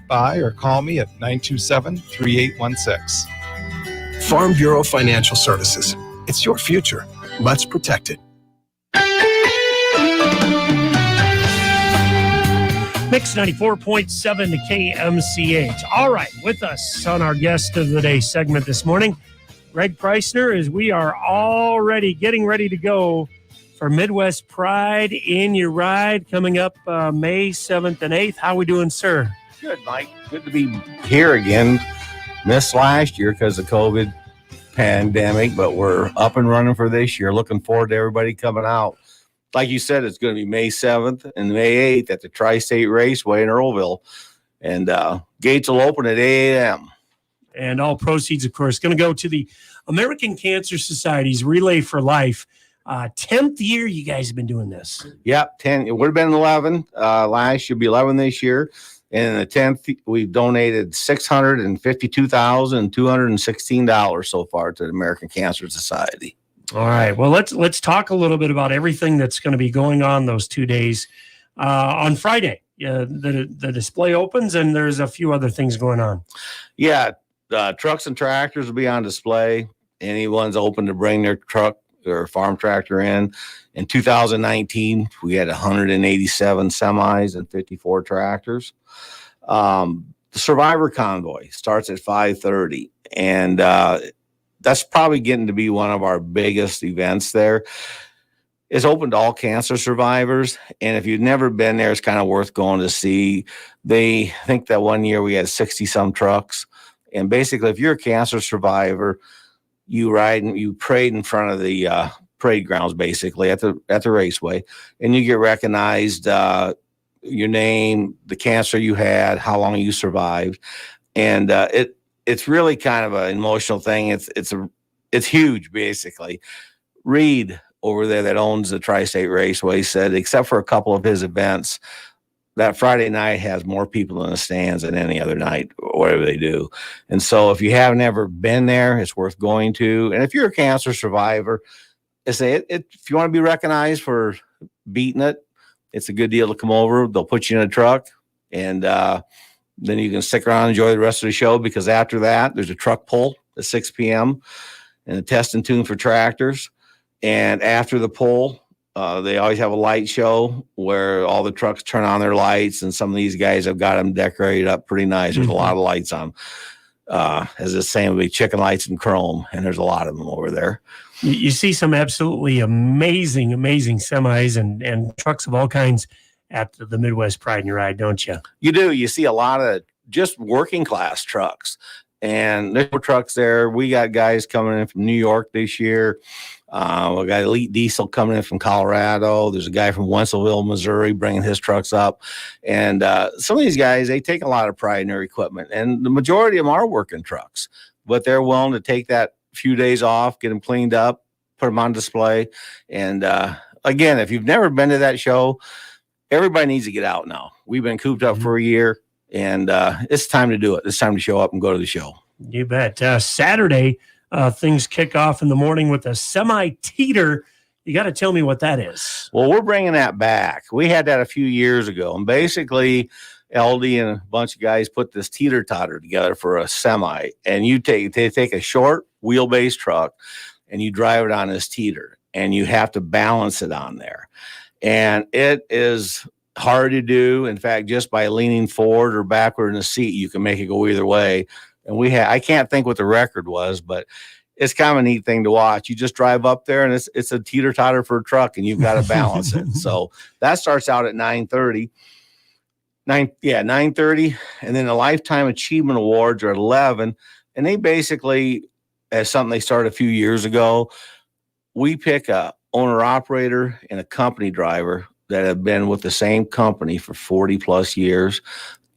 by or call me at 927-3816. Farm Bureau Financial Services. It's your future. Let's protect it. Mix 94.7 to KMCH. All right, with us on our guest of the day segment this morning, Greg Preissner, as we are already getting ready to go for Midwest Pride in Your Ride coming up May 7th and 8th. How we doing, sir? Good, Mike. Good to be here again. Missed last year because of COVID pandemic, but we're up and running for this year. Looking forward to everybody coming out. Like you said, it's going to be May 7th and May 8th at the Tri-State Raceway in Earlville. And gates will open at 8 a.m. And all proceeds, of course, going to go to the American Cancer Society's Relay for Life. 10th year you guys have been doing this. Yep, 10. It would have been 11 last year. Be 11 this year. And in the 10th, we've donated $652,216 so far to the American Cancer Society. All right. Well, let's talk a little bit about everything that's going to be going on those 2 days. On Friday, the display opens, and there's a few other things going on. Yeah, trucks and tractors will be on display. Anyone's open to bring their truck or farm tractor in. In 2019, we had 187 semis and 54 tractors. The Survivor Convoy starts at 5:30, and that's probably getting to be one of our biggest events there. It's open to all cancer survivors, and if you've never been there, it's kind of worth going to see. They think that one year we had 60-some trucks, and basically, if you're a cancer survivor, you ride and you parade in front of the parade grounds, basically at the raceway, and you get recognized, your name, the cancer you had, how long you survived, and it's really kind of an emotional thing. It's huge, basically. Reed over there that owns the Tri-State Raceway said, except for a couple of his events, that Friday night has more people in the stands than any other night, or whatever they do. And so if you have never been there, it's worth going to. And if you're a cancer survivor, if you want to be recognized for beating it, it's a good deal to come over. They'll put you in a truck, and then you can stick around and enjoy the rest of the show, because after that, there's a truck pull at 6 p.m. and a test and tune for tractors. And after the pull, they always have a light show where all the trucks turn on their lights, and some of these guys have got them decorated up pretty nice. There's a lot of lights on. As the same would be chicken lights and chrome, and there's a lot of them over there. You see some absolutely amazing semis and trucks of all kinds at the Midwest Pride in Your Ride, don't you? You do. You see a lot of just working class trucks, and there's more trucks there. We got guys coming in from New York this year. We got Elite Diesel coming in from Colorado. There's a guy from Wentzville, Missouri, bringing his trucks up. And some of these guys, they take a lot of pride in their equipment, and the majority of them are working trucks, but they're willing to take that few days off, get them cleaned up, put them on display. And again, if you've never been to that show, everybody needs to get out now. We've been cooped up for a year, and it's time to do it. It's time to show up and go to the show. You bet. Saturday, things kick off in the morning with a semi-teeter. You got to tell me what that is. Well, we're bringing that back. We had that a few years ago, and basically LD and a bunch of guys put this teeter-totter together for a semi, and they take a short wheelbase truck, and you drive it on this teeter, and you have to balance it on there. And it is hard to do. In fact, just by leaning forward or backward in the seat, you can make it go either way. And I can't think what the record was, but it's kind of a neat thing to watch. You just drive up there, and it's a teeter-totter for a truck, and you've got to balance it. So that starts out at 9:30. 9:30, and then the Lifetime Achievement Awards are at 11, and they basically, as something they started a few years ago, we pick a owner-operator and a company driver that have been with the same company for 40-plus years,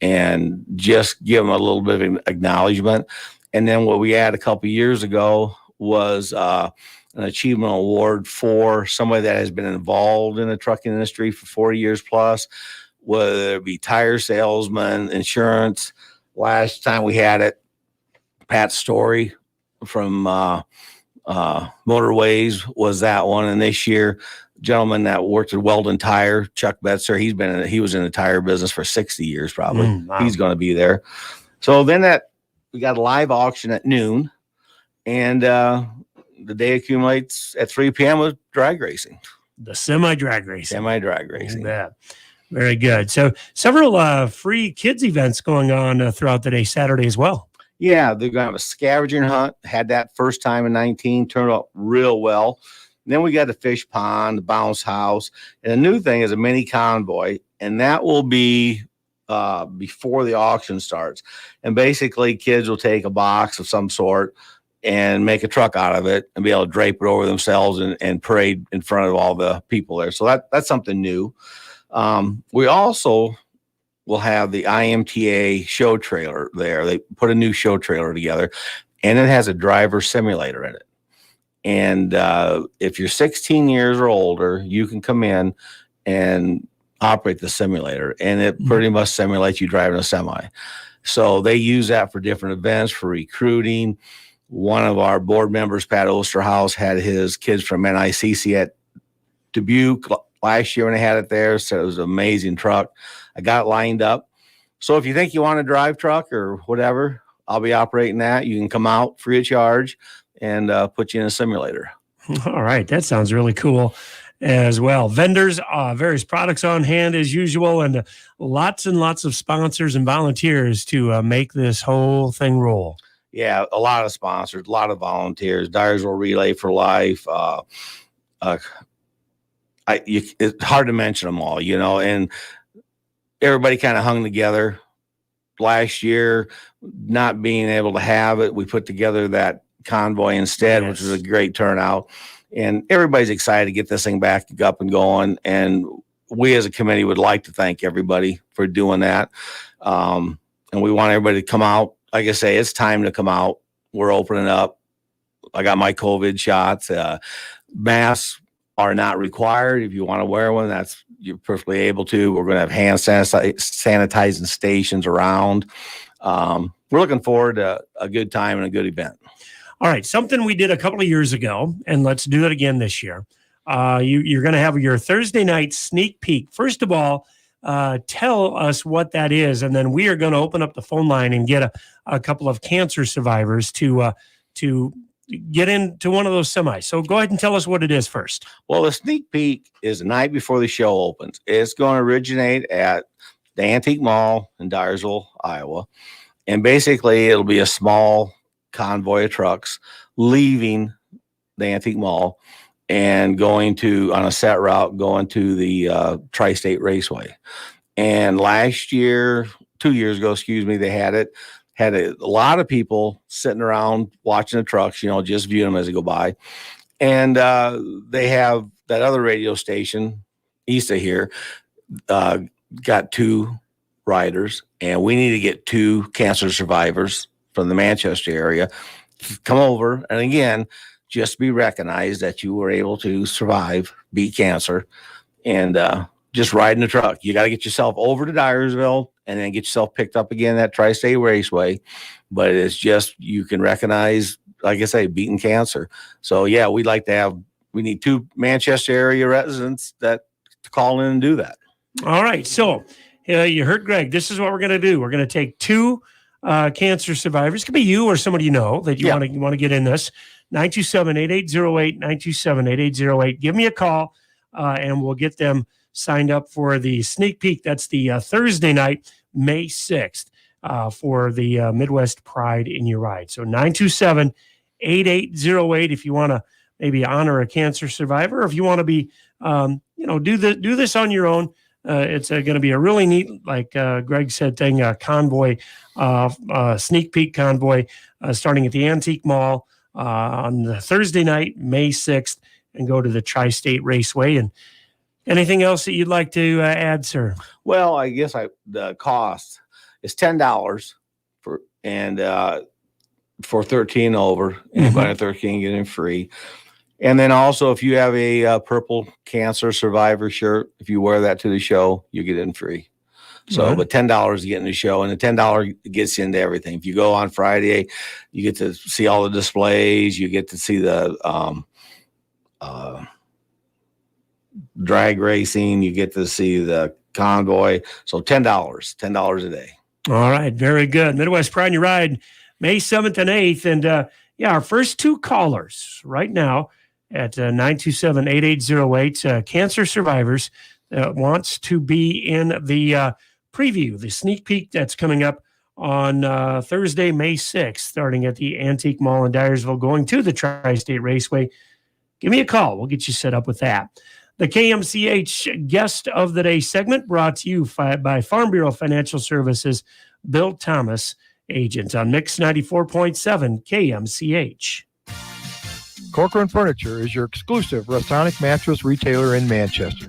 and just give them a little bit of acknowledgement. And then what we had a couple of years ago was an achievement award for somebody that has been involved in the trucking industry for 40 years plus, whether it be tire salesman, insurance. Last time we had it, Pat Story from Motorways was that one. And this year, gentleman that worked at Weldon Tire, Chuck Betzer. He was in the tire business for 60 years probably. Wow. He's going to be there. So then we got a live auction at noon, and the day accumulates at 3 p.m. with drag racing. The semi-drag racing. Yeah. Very good. So several free kids events going on throughout the day, Saturday as well. Yeah, they're going to have a scavenger hunt. Had that first time in 19, turned out real well. And then we got the fish pond, the bounce house, and the new thing is a mini convoy, and that will be before the auction starts. And basically, kids will take a box of some sort and make a truck out of it and be able to drape it over themselves and parade in front of all the people there. So that's something new. We also will have the IMTA show trailer there. They put a new show trailer together, and it has a driver simulator in it. And if you're 16 years or older, you can come in and operate the simulator, and it pretty much simulates you driving a semi. So they use that for different events, for recruiting. One of our board members, Pat Osterhaus, had his kids from NICC at Dubuque last year when they had it there. So it was an amazing truck. I got it lined up. So if you think you want to drive truck or whatever, I'll be operating that. You can come out free of charge and put you in a simulator. All right. That sounds really cool as well. Vendors, various products on hand as usual, and lots and lots of sponsors and volunteers to make this whole thing roll. Yeah, a lot of sponsors, a lot of volunteers. Dyersville Relay for Life. It's hard to mention them all, and everybody kind of hung together. Last year, not being able to have it, we put together that convoy instead, which was a great turnout. And everybody's excited to get this thing back up and going. And we as a committee would like to thank everybody for doing that. And we want everybody to come out. Like I say, it's time to come out. We're opening up. I got my COVID shots. Masks are not required. If you want to wear one, you're perfectly able to. We're going to have hand sanitizing stations around. We're looking forward to a good time and a good event. All right, something we did a couple of years ago, and let's do it again this year. You're going to have your Thursday night sneak peek. First of all, tell us what that is, and then we are going to open up the phone line and get a couple of cancer survivors to get into one of those semis. So go ahead and tell us what it is first. Well, the sneak peek is the night before the show opens. It's going to originate at the Antique Mall in Dyersville, Iowa. And basically, it'll be a small convoy of trucks leaving the Antique Mall and going to, on a set route, going to the Tri-State Raceway. And last year, 2 years ago, they had a lot of people sitting around watching the trucks, just viewing them as they go by. And they have that other radio station east of here, got 2 riders, and we need to get 2 cancer survivors from the Manchester area come over. And again, just be recognized that you were able to survive, beat cancer, and just riding the truck. You got to get yourself over to Dyersville and then get yourself picked up again at Tri-State Raceway. But it's just, you can recognize, like I say, beating cancer. So yeah, we need 2 Manchester area residents that to call in and do that. All right. So you heard Greg. This is what we're going to do. We're going to take 2 cancer survivors. It could be you or somebody that you want to get in this. 927-8808, 927-8808. Give me a call, and we'll get them signed up for the sneak peek. That's the Thursday night, May 6th, for the Midwest Pride in Your Ride. So 927-8808 if you want to maybe honor a cancer survivor, or if you want to be, do this on your own. It's going to be a really neat, like Greg said, thing, convoy, sneak peek convoy, starting at the Antique Mall on the Thursday night, May 6th, and go to the Tri-State Raceway. And anything else that you'd like to add, sir? Well, I guess the cost is $10 for 13 over. Anybody at 13 get in free. And then also, if you have a purple cancer survivor shirt, if you wear that to the show, you get in free. So, but $10 to get in the show, and the $10 gets you into everything. If you go on Friday, you get to see all the displays. You get to see the drag racing. You get to see the Convoy. So $10 a day. All right, very good. Midwest Pride in Your Ride, May 7th and 8th. And our first two callers right now at 927-8808, cancer survivors wants to be in the preview, the sneak peek that's coming up on Thursday, May 6th, starting at the Antique Mall in Dyersville, going to the Tri-State Raceway. Give me a call. We'll get you set up with that. The KMCH Guest of the Day segment brought to you by Farm Bureau Financial Services, Bill Thomas, agent on Mix 94.7 KMCH. Corcoran Furniture is your exclusive Restonic mattress retailer in Manchester.